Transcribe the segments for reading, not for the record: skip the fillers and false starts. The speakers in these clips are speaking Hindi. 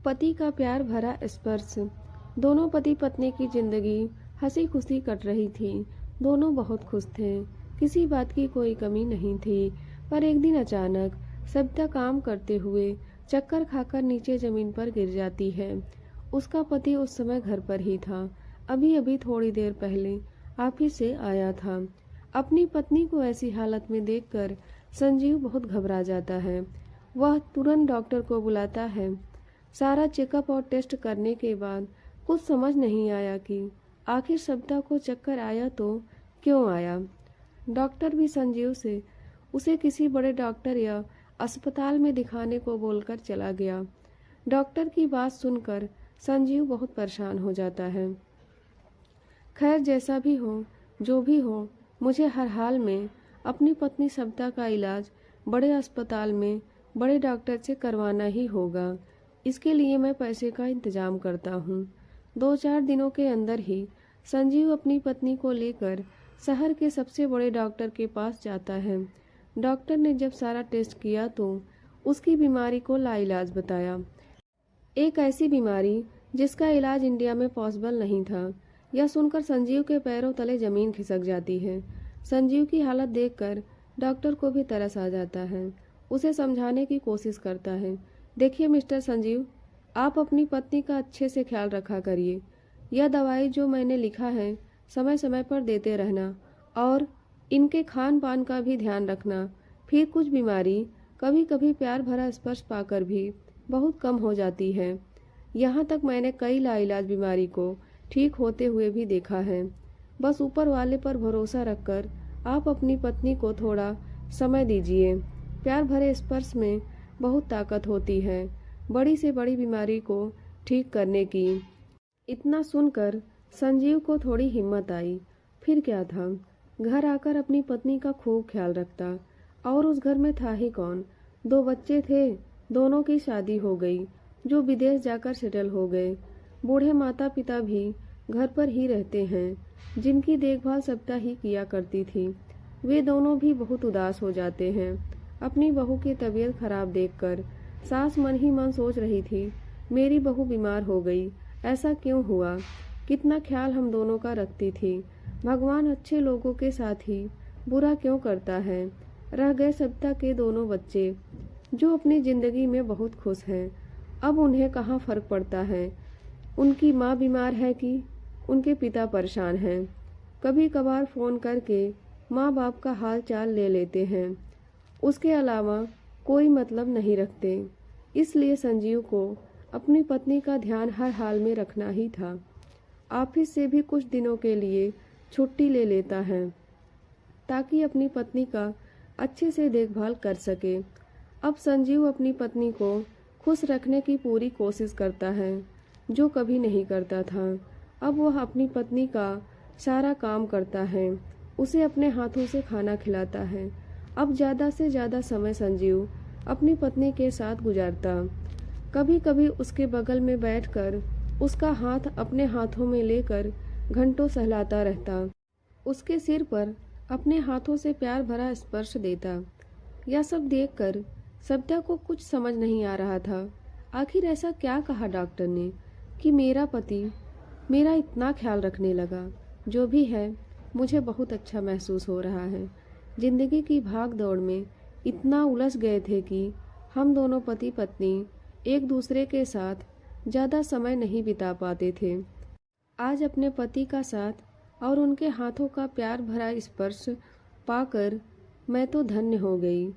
पति का प्यार भरा स्पर्श। दोनों पति पत्नी की जिंदगी हंसी खुशी कट रही थी। दोनों बहुत खुश थे, किसी बात की कोई कमी नहीं थी। पर एक दिन अचानक सविता काम करते हुए चक्कर खाकर नीचे जमीन पर गिर जाती है। उसका पति उस समय घर पर ही था। अभी अभी थोड़ी देर पहले ऑफिस से आया था। अपनी पत्नी को ऐसी हालत में देखकर संजीव बहुत घबरा जाता है। वह तुरंत डॉक्टर को बुलाता है। सारा चेकअप और टेस्ट करने के बाद कुछ समझ नहीं आया कि आखिर सविता को चक्कर आया तो क्यों आया। डॉक्टर भी संजीव से उसे किसी बड़े डॉक्टर या अस्पताल में दिखाने को बोलकर चला गया। डॉक्टर की बात सुनकर संजीव बहुत परेशान हो जाता है। खैर, जैसा भी हो, जो भी हो, मुझे हर हाल में अपनी पत्नी सविता का इलाज बड़े अस्पताल में बड़े डॉक्टर से करवाना ही होगा। इसके लिए मैं पैसे का इंतजाम करता हूँ। 2-4 दिनों के अंदर ही संजीव अपनी पत्नी को लेकर शहर के सबसे बड़े डॉक्टर के पास जाता है। डॉक्टर ने जब सारा टेस्ट किया तो उसकी बीमारी को लाइलाज बताया। एक ऐसी बीमारी जिसका इलाज इंडिया में पॉसिबल नहीं था। यह सुनकर संजीव के पैरों तले जमीन खिसक जाती है। संजीव की हालत देखकर डॉक्टर को भी तरस आ जाता है। उसे समझाने की कोशिश करता है। देखिए मिस्टर संजीव, आप अपनी पत्नी का अच्छे से ख्याल रखा करिए। यह दवाई जो मैंने लिखा है समय समय पर देते रहना और इनके खान पान का भी ध्यान रखना। फिर कुछ बीमारी कभी कभी प्यार भरा स्पर्श पाकर भी बहुत कम हो जाती है। यहाँ तक मैंने कई लाइलाज बीमारी को ठीक होते हुए भी देखा है। बस ऊपर वाले पर भरोसा रखकर आप अपनी पत्नी को थोड़ा समय दीजिए। प्यार भरे स्पर्श में बहुत ताकत होती है, बड़ी से बड़ी बीमारी को ठीक करने की। इतना सुनकर संजीव को थोड़ी हिम्मत आई। फिर क्या था, घर आकर अपनी पत्नी का खूब ख्याल रखता। और उस घर में था ही कौन, 2 बच्चे थे, दोनों की शादी हो गई, जो विदेश जाकर सेटल हो गए। बूढ़े माता पिता भी घर पर ही रहते हैं, जिनकी देखभाल सविता ही किया करती थी। वे दोनों भी बहुत उदास हो जाते हैं अपनी बहू की तबीयत खराब देखकर। सास मन ही मन सोच रही थी, मेरी बहू बीमार हो गई, ऐसा क्यों हुआ, कितना ख्याल हम दोनों का रखती थी। भगवान अच्छे लोगों के साथ ही बुरा क्यों करता है। रह गए सविता के दोनों बच्चे, जो अपनी जिंदगी में बहुत खुश हैं। अब उन्हें कहाँ फर्क पड़ता है उनकी माँ बीमार है कि उनके पिता परेशान हैं। कभी कभार फोन करके माँ बाप का हाल चाल ले लेते हैं, उसके अलावा कोई मतलब नहीं रखते। इसलिए संजीव को अपनी पत्नी का ध्यान हर हाल में रखना ही था। ऑफिस से भी कुछ दिनों के लिए छुट्टी ले लेता है ताकि अपनी पत्नी का अच्छे से देखभाल कर सके। अब संजीव अपनी पत्नी को खुश रखने की पूरी कोशिश करता है, जो कभी नहीं करता था। अब वह अपनी पत्नी का सारा काम करता है, उसे अपने हाथों से खाना खिलाता है। अब ज़्यादा से ज़्यादा समय संजीव अपनी पत्नी के साथ गुजारता। कभी कभी उसके बगल में बैठकर उसका हाथ अपने हाथों में लेकर घंटों सहलाता रहता, उसके सिर पर अपने हाथों से प्यार भरा स्पर्श देता। यह सब देखकर सविता को कुछ समझ नहीं आ रहा था। आखिर ऐसा क्या कहा डॉक्टर ने कि मेरा पति मेरा इतना ख्याल रखने लगा। जो भी है, मुझे बहुत अच्छा महसूस हो रहा है। जिंदगी की भाग दौड़ में इतना उलझ गए थे कि हम दोनों पति पत्नी एक दूसरे के साथ ज़्यादा समय नहीं बिता पाते थे। आज अपने पति का साथ और उनके हाथों का प्यार भरा स्पर्श पाकर मैं तो धन्य हो गई।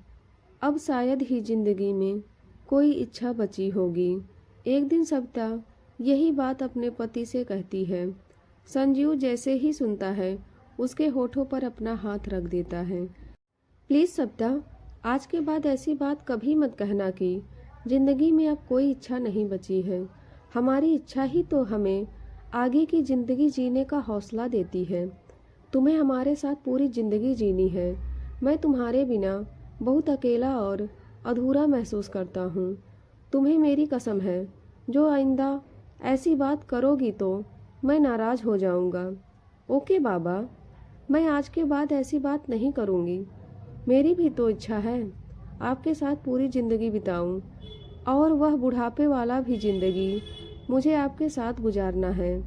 अब शायद ही जिंदगी में कोई इच्छा बची होगी। एक दिन सविता यही बात अपने पति से कहती है। संजीव जैसे ही सुनता है, उसके होठों पर अपना हाथ रख देता है। प्लीज़ सविता, आज के बाद ऐसी बात कभी मत कहना कि जिंदगी में अब कोई इच्छा नहीं बची है। हमारी इच्छा ही तो हमें आगे की जिंदगी जीने का हौसला देती है। तुम्हें हमारे साथ पूरी जिंदगी जीनी है। मैं तुम्हारे बिना बहुत अकेला और अधूरा महसूस करता हूँ। तुम्हें मेरी कसम है, जो आइंदा ऐसी बात करोगी तो मैं नाराज़ हो जाऊँगा। ओके बाबा, मैं आज के बाद ऐसी बात नहीं करूँगी। मेरी भी तो इच्छा है आपके साथ पूरी ज़िंदगी बिताऊँ। और वह बुढ़ापे वाला भी जिंदगी मुझे आपके साथ गुजारना है।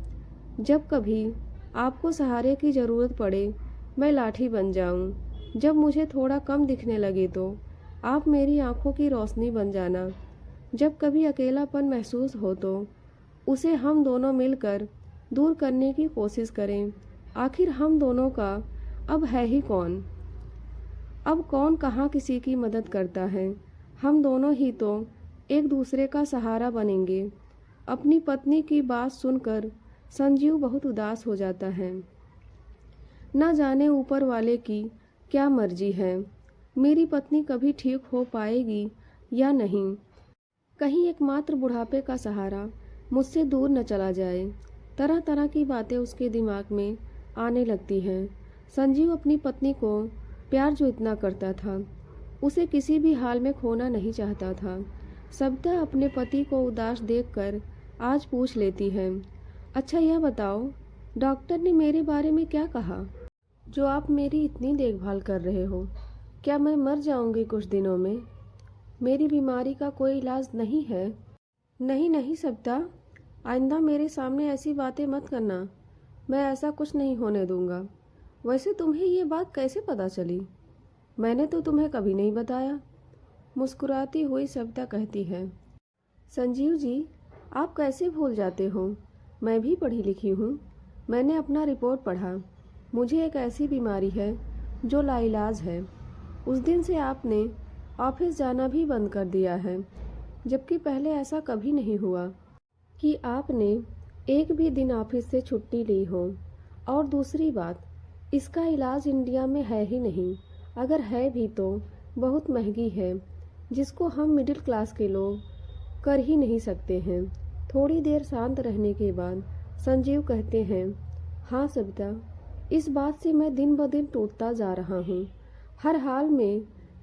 जब कभी आपको सहारे की ज़रूरत पड़े मैं लाठी बन जाऊं। जब मुझे थोड़ा कम दिखने लगे तो आप मेरी आंखों की रोशनी बन जाना। जब कभी अकेलापन महसूस हो तो उसे हम दोनों मिलकर दूर करने की कोशिश करें। आखिर हम दोनों का अब है ही कौन? अब कौन कहाँ किसी की मदद करता है? हम दोनों ही तो एक दूसरे का सहारा बनेंगे। अपनी पत्नी की बात सुनकर संजीव बहुत उदास हो जाता है। न जाने ऊपर वाले की क्या मर्जी है, मेरी पत्नी कभी ठीक हो पाएगी या नहीं। कहीं एकमात्र बुढ़ापे का सहारा मुझसे दूर न चला जाए। तरह तरह की बातें उसके दिमाग में आने लगती हैं। संजीव अपनी पत्नी को प्यार जो इतना करता था, उसे किसी भी हाल में खोना नहीं चाहता था। सविता अपने पति को उदास देखकर आज पूछ लेती है, अच्छा यह बताओ, डॉक्टर ने मेरे बारे में क्या कहा? जो आप मेरी इतनी देखभाल कर रहे हो, क्या मैं मर जाऊंगी कुछ दिनों में? मेरी बीमारी का कोई इलाज नहीं है? नहीं नहीं सविता, आइंदा मेरे सामने ऐसी बातें मत करना। मैं ऐसा कुछ नहीं होने दूंगा। वैसे तुम्हें ये बात कैसे पता चली? मैंने तो तुम्हें कभी नहीं बताया। मुस्कुराती हुई सविता कहती है, संजीव जी, आप कैसे भूल जाते हो? मैं भी पढ़ी लिखी हूँ। मैंने अपना रिपोर्ट पढ़ा। मुझे एक ऐसी बीमारी है जो लाइलाज है। उस दिन से आपने ऑफिस जाना भी बंद कर दिया है, जबकि पहले ऐसा कभी नहीं हुआ कि आपने एक भी दिन ऑफिस से छुट्टी ली हो। और दूसरी बात, इसका इलाज इंडिया में है ही नहीं। अगर है भी तो बहुत महंगी है, जिसको हम मिडिल क्लास के लोग कर ही नहीं सकते हैं। थोड़ी देर शांत रहने के बाद संजीव कहते हैं, हाँ सविता, इस बात से मैं दिन ब दिन टूटता जा रहा हूँ। हर हाल में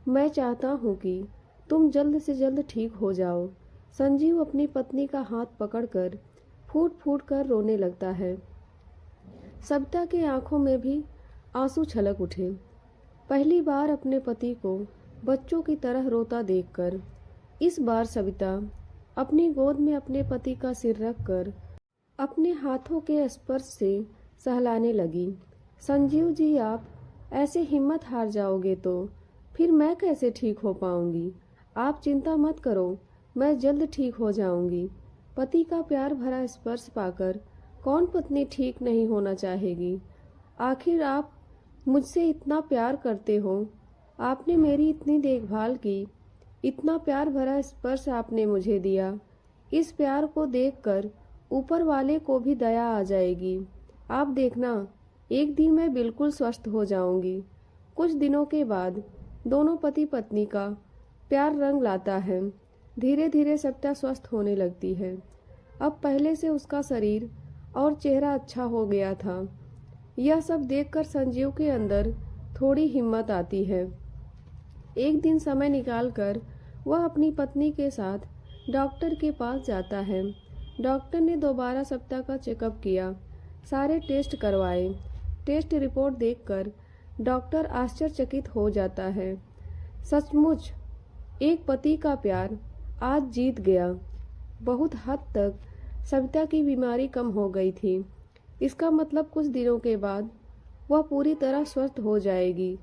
मैं चाहता हूँ कि तुम जल्द से जल्द ठीक हो जाओ। संजीव अपनी पत्नी का हाथ पकड़कर फूट फूट कर रोने लगता है। सविता की आंखों में भी आंसू छलक उठे। पहली बार अपने पति को बच्चों की तरह रोता देखकर इस बार सविता अपनी गोद में अपने पति का सिर रखकर अपने हाथों के स्पर्श से सहलाने लगी। संजीव जी, आप ऐसे हिम्मत हार जाओगे तो फिर मैं कैसे ठीक हो पाऊंगी? आप चिंता मत करो, मैं जल्द ठीक हो जाऊंगी। पति का प्यार भरा स्पर्श पाकर कौन पत्नी ठीक नहीं होना चाहेगी? आखिर आप मुझसे इतना प्यार करते हो। आपने मेरी इतनी देखभाल की, इतना प्यार भरा स्पर्श आपने मुझे दिया। इस प्यार को देखकर ऊपर वाले को भी दया आ जाएगी। आप देखना, एक दिन मैं बिल्कुल स्वस्थ हो जाऊंगी। कुछ दिनों के बाद दोनों पति पत्नी का प्यार रंग लाता है। धीरे धीरे सविता स्वस्थ होने लगती है। अब पहले से उसका शरीर और चेहरा अच्छा हो गया था। यह सब देखकर संजीव के अंदर थोड़ी हिम्मत आती है। एक दिन समय निकालकर वह अपनी पत्नी के साथ डॉक्टर के पास जाता है। डॉक्टर ने दोबारा सविता का चेकअप किया, सारे टेस्ट करवाए। टेस्ट रिपोर्ट देखकर डॉक्टर आश्चर्यचकित हो जाता है। सचमुच एक पति का प्यार आज जीत गया। बहुत हद तक सविता की बीमारी कम हो गई थी। इसका मतलब कुछ दिनों के बाद वह पूरी तरह स्वस्थ हो जाएगी।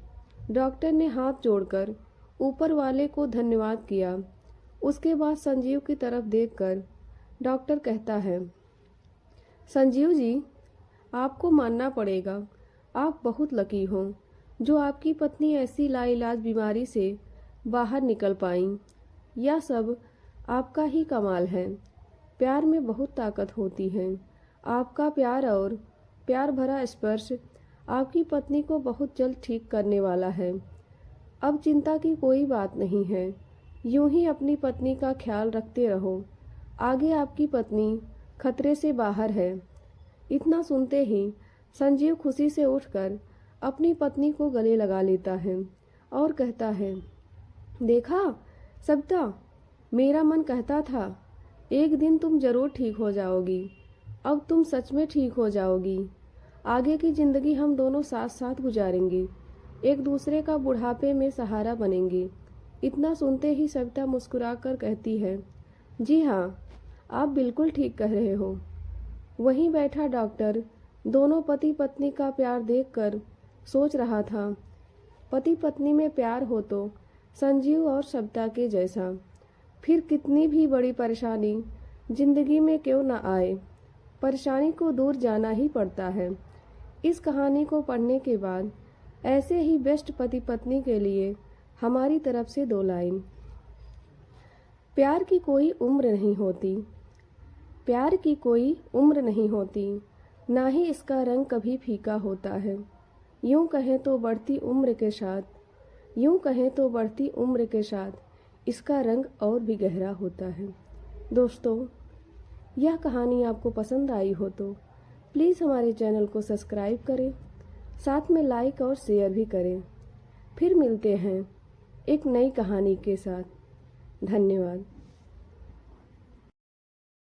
डॉक्टर ने हाथ जोड़कर ऊपर वाले को धन्यवाद किया। उसके बाद संजीव की तरफ देखकर डॉक्टर कहता है, संजीव जी, आपको मानना पड़ेगा, आप बहुत लकी हो जो आपकी पत्नी ऐसी लाइलाज बीमारी से बाहर निकल पाई। यह सब आपका ही कमाल है। प्यार में बहुत ताकत होती है। आपका प्यार और प्यार भरा स्पर्श आपकी पत्नी को बहुत जल्द ठीक करने वाला है। अब चिंता की कोई बात नहीं है। यूं ही अपनी पत्नी का ख्याल रखते रहो। आगे आपकी पत्नी खतरे से बाहर है। इतना सुनते ही संजीव खुशी से उठकर अपनी पत्नी को गले लगा लेता है और कहता है, देखा सविता, मेरा मन कहता था एक दिन तुम जरूर ठीक हो जाओगी। अब तुम सच में ठीक हो जाओगी। आगे की जिंदगी हम दोनों साथ साथ गुजारेंगे, एक दूसरे का बुढ़ापे में सहारा बनेंगे। इतना सुनते ही सविता मुस्कुराकर कहती है, जी हाँ, आप बिल्कुल ठीक कह रहे हो। वहीं बैठा डॉक्टर दोनों पति पत्नी का प्यार देखकर सोच रहा था, पति पत्नी में प्यार हो तो संजीव और सविता के जैसा, फिर कितनी भी बड़ी परेशानी जिंदगी में क्यों न आए, परेशानी को दूर जाना ही पड़ता है। इस कहानी को पढ़ने के बाद ऐसे ही बेस्ट पति पत्नी के लिए हमारी तरफ से 2 लाइन। प्यार की कोई उम्र नहीं होती, प्यार की कोई उम्र नहीं होती, ना ही इसका रंग कभी फीका होता है। यूं कहें तो बढ़ती उम्र के साथ, यूं कहें तो बढ़ती उम्र के साथ इसका रंग और भी गहरा होता है। दोस्तों, यह कहानी आपको पसंद आई हो तो प्लीज़ हमारे चैनल को सब्सक्राइब करें, साथ में लाइक और शेयर भी करें। फिर मिलते हैं एक नई कहानी के साथ। धन्यवाद।